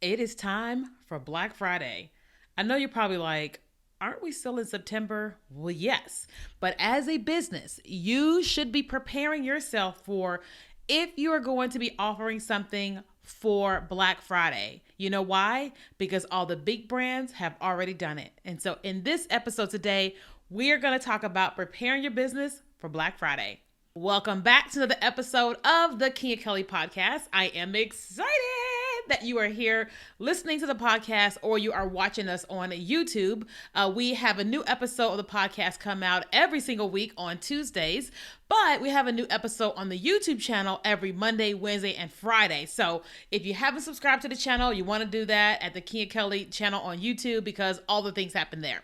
It is time for Black Friday. I know you're probably like, aren't we still in September? Well, yes. But as a business, you should be preparing yourself for if you are going to be offering something for Black Friday. You know why? Because all the big brands have already done it. And so in this episode today, we are going to talk about preparing your business for Black Friday. Welcome back to another episode of the Kia Kelly podcast. I am excited that you are here listening to the podcast or you are watching us on YouTube. We have a new episode of the podcast come out every single week on Tuesdays, but we have a new episode on the YouTube channel every Monday, Wednesday, and Friday. So if you haven't subscribed to the channel, you want to do that at the Kia Kelly channel on YouTube because all the things happen there.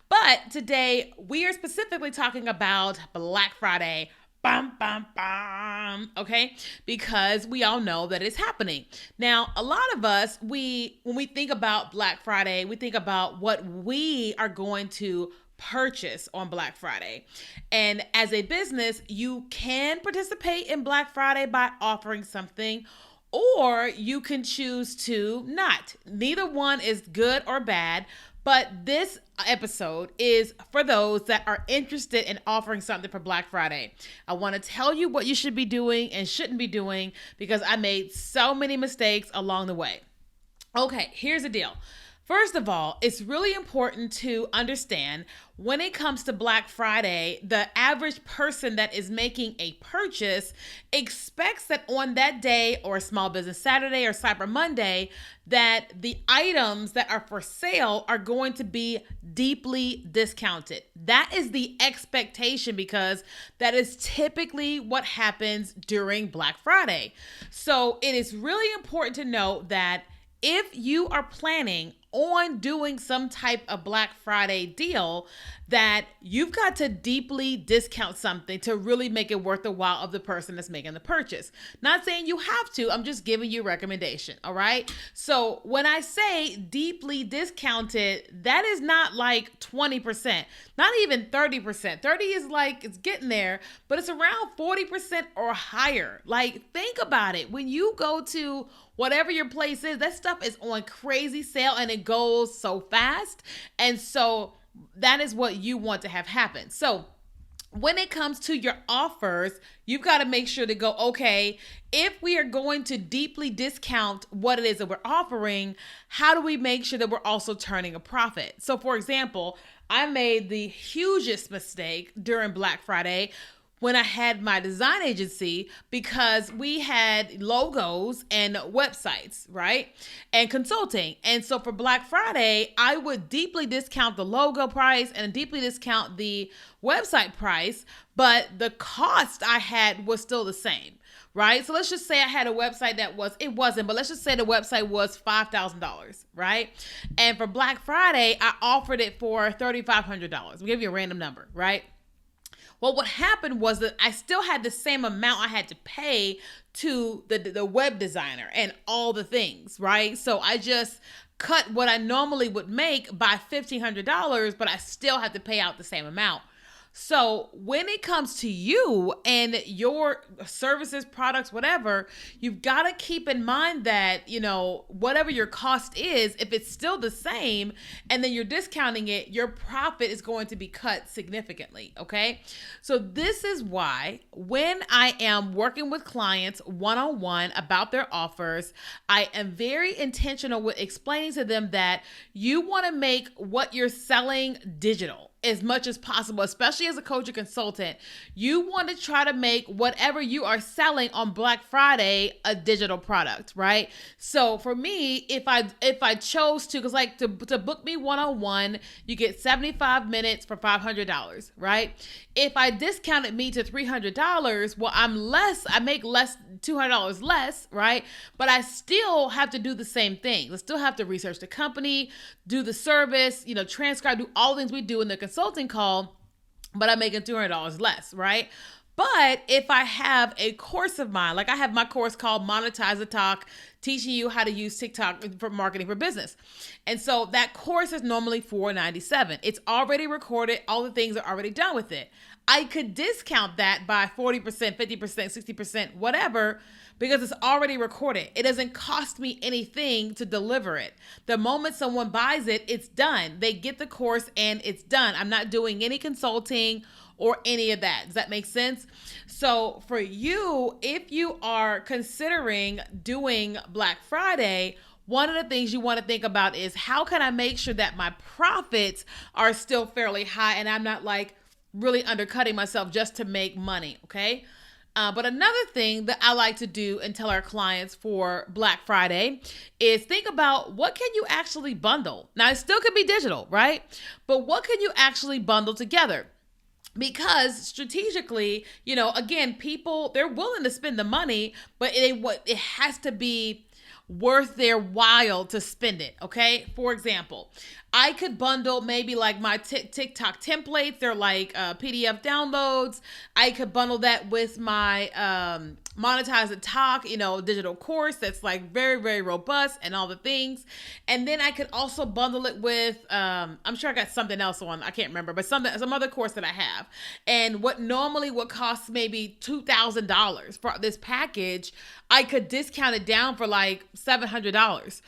But today we are specifically talking about Black Friday. Bum, bum, bum. Okay, because we all know that it's happening. Now, a lot of us, when we think about Black Friday, we think about what we are going to purchase on Black Friday. And as a business, you can participate in Black Friday by offering something, or you can choose to not. Neither one is good or bad. But this episode is for those that are interested in offering something for Black Friday. I want to tell you what you should be doing and shouldn't be doing because I made so many mistakes along the way. Okay, here's the deal. First of all, it's really important to understand when it comes to Black Friday, the average person that is making a purchase expects that on that day or Small Business Saturday or Cyber Monday, that the items that are for sale are going to be deeply discounted. That is the expectation because that is typically what happens during Black Friday. So it is really important to note that if you are planning on doing some type of Black Friday deal, that you've got to deeply discount something to really make it worth the while of the person that's making the purchase. Not saying you have to, I'm just giving you a recommendation, all right? So when I say deeply discounted, that is not like 20%, not even 30%. 30 is like, it's getting there, but it's around 40% or higher. Like, think about it. When you go to whatever your place is, that stuff is on crazy sale and it goes so fast. And so that is what you want to have happen. So when it comes to your offers, you've got to make sure to go, okay, if we are going to deeply discount what it is that we're offering, how do we make sure that we're also turning a profit? So for example, I made the hugest mistake during Black Friday when I had my design agency because we had logos and websites, right? And consulting. And so for Black Friday, I would deeply discount the logo price and deeply discount the website price, but the cost I had was still the same, right? So let's just say I had a website it wasn't, but let's just say the website was $5,000, right? And for Black Friday, I offered it for $3,500. I'll give you a random number, right? Well, what happened was that I still had the same amount I had to pay to the web designer and all the things, right? So I just cut what I normally would make by $1,500, but I still had to pay out the same amount. So when it comes to you and your services, products, whatever, you've got to keep in mind that, whatever your cost is, if it's still the same and then you're discounting it, your profit is going to be cut significantly. Okay. So this is why when I am working with clients one-on-one about their offers, I am very intentional with explaining to them that you want to make what you're selling digital as much as possible, especially as a coach or consultant. You want to try to make whatever you are selling on Black Friday a digital product, right? So for me, if I chose to, because like to book me one-on-one, you get 75 minutes for $500, right? If I discounted me to $300, well, I make less, $200 less, right? But I still have to do the same thing. I still have to research the company, do the service, transcribe, do all the things we do in the consulting call, but I'm making $200 less, right? But if I have a course of mine, like I have my course called Monetize the Talk, teaching you how to use TikTok for marketing for business. And so that course is normally $497. It's already recorded. All the things are already done with it. I could discount that by 40%, 50%, 60%, whatever, because it's already recorded. It doesn't cost me anything to deliver it. The moment someone buys it, it's done. They get the course and it's done. I'm not doing any consulting or any of that. Does that make sense? So for you, if you are considering doing Black Friday, one of the things you want to think about is, how can I make sure that my profits are still fairly high and I'm not like really undercutting myself just to make money, okay? But another thing that I like to do and tell our clients for Black Friday is think about, what can you actually bundle? Now, it still could be digital, right? But what can you actually bundle together? Because strategically, again, people, they're willing to spend the money, but it has to be worth their while to spend it. Okay. For example, I could bundle maybe like my TikTok templates. They're like PDF downloads. I could bundle that with my Monetize and Talk, digital course that's like very, very robust and all the things. And then I could also bundle it with, I'm sure I got something else on, I can't remember, but some other course that I have. And what normally would cost maybe $2,000 for this package, I could discount it down for like $700.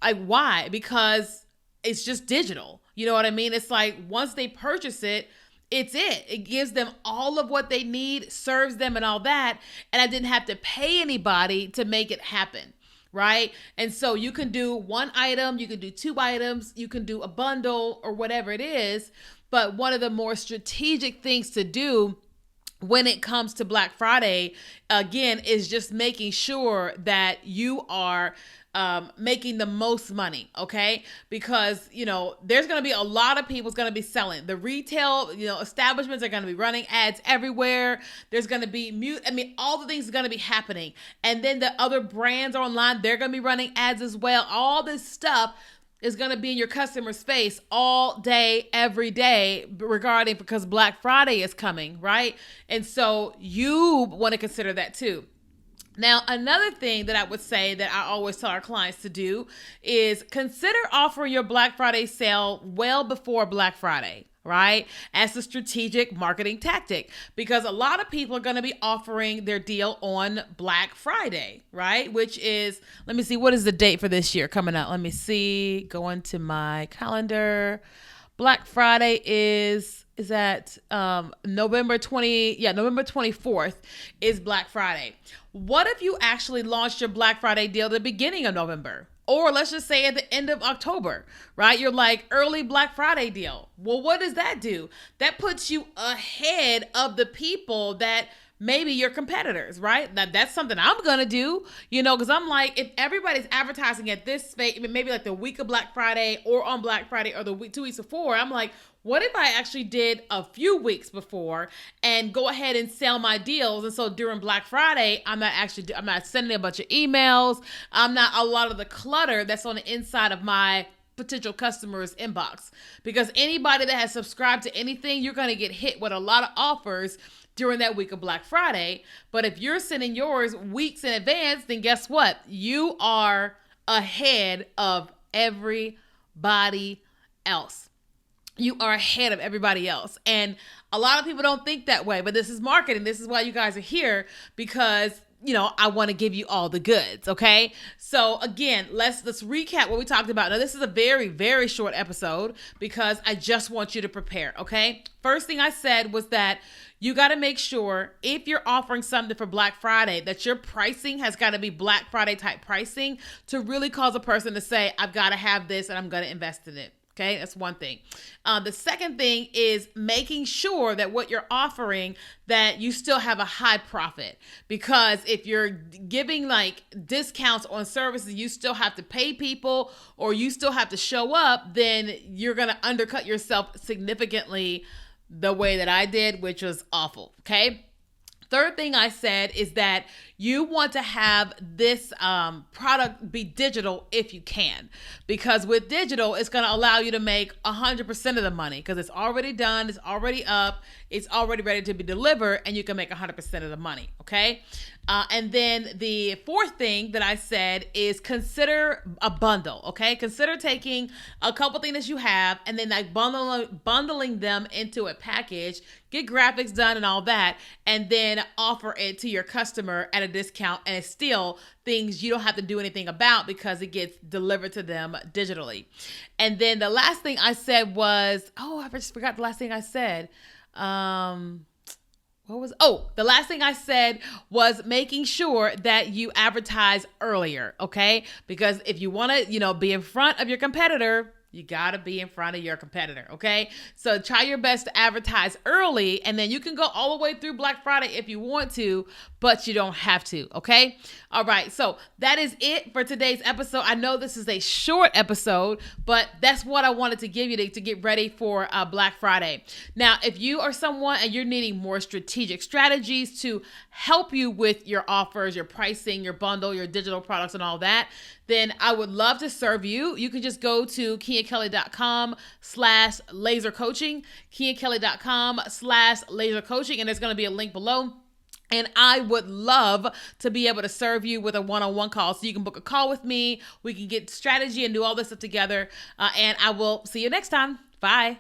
Like, why? Because it's just digital. You know what I mean? It's like, once they purchase it, it's it. It gives them all of what they need, serves them and all that. And I didn't have to pay anybody to make it happen. Right? And so you can do one item, you can do two items, you can do a bundle or whatever it is. But one of the more strategic things to do when it comes to Black Friday, again, is just making sure that you are making the most money, okay? Because, there's going to be a lot of people's going to be selling. The retail, establishments are going to be running ads everywhere. There's going to be all the things are going to be happening. And then the other brands online, they're going to be running ads as well. All this stuff is going to be in your customer's face all day, every day because Black Friday is coming, right? And so you want to consider that too. Now, another thing that I would say that I always tell our clients to do is consider offering your Black Friday sale well before Black Friday, right? As a strategic marketing tactic, because a lot of people are going to be offering their deal on Black Friday, right? Which is, let me see, what is the date for this year coming up? Let me see, go into my calendar. Black Friday is at November 24th is Black Friday. What if you actually launched your Black Friday deal at the beginning of November? Or let's just say at the end of October, right? You're like early Black Friday deal. Well, what does that do? That puts you ahead of the people that maybe your competitors, right? That's something I'm going to do, because I'm like, if everybody's advertising at this space, maybe like the week of Black Friday or on Black Friday or the week, 2 weeks before, I'm like, what if I actually did a few weeks before and go ahead and sell my deals? And so during Black Friday, I'm not sending a bunch of emails. I'm not a lot of the clutter that's on the inside of my potential customers' inbox, because anybody that has subscribed to anything, you're going to get hit with a lot of offers during that week of Black Friday. But if you're sending yours weeks in advance, then guess what? You are ahead of everybody else. You are ahead of everybody else. And a lot of people don't think that way, but this is marketing. This is why you guys are here, because I want to give you all the goods. Okay. So again, let's recap what we talked about. Now, this is a very, very short episode because I just want you to prepare. Okay. First thing I said was that you got to make sure, if you're offering something for Black Friday, that your pricing has got to be Black Friday type pricing to really cause a person to say, I've got to have this and I'm going to invest in it. Okay, that's one thing. The second thing is making sure that what you're offering, that you still have a high profit. Because if you're giving like discounts on services, you still have to pay people or you still have to show up, then you're going to undercut yourself significantly the way that I did, which was awful. Okay. Third thing I said is that you want to have this product be digital if you can, because with digital, it's going to allow you to make 100% of the money because it's already done, it's already up, it's already ready to be delivered, and you can make 100% of the money. Okay. And then the fourth thing that I said is consider a bundle. Okay. Consider taking a couple things that you have and then like bundling them into a package, get graphics done and all that, and then offer it to your customer at a discount, and it's still things you don't have to do anything about because it gets delivered to them digitally. And then the last thing I said was, I just forgot the last thing I said. The last thing I said was making sure that you advertise earlier, okay? Because if you want to, be in front of your competitor, you got to be in front of your competitor, okay? So try your best to advertise early, and then you can go all the way through Black Friday if you want to, but you don't have to, okay? All right, so that is it for today's episode. I know this is a short episode, but that's what I wanted to give you to get ready for Black Friday. Now, if you are someone and you're needing more strategic strategies to help you with your offers, your pricing, your bundle, your digital products, and all that, then I would love to serve you. You can just go to KiaKelly.com/laser coaching, KiaKelly.com/laser coaching, and there's going to be a link below. And I would love to be able to serve you with a one-on-one call. So you can book a call with me. We can get strategy and do all this stuff together. And I will see you next time. Bye.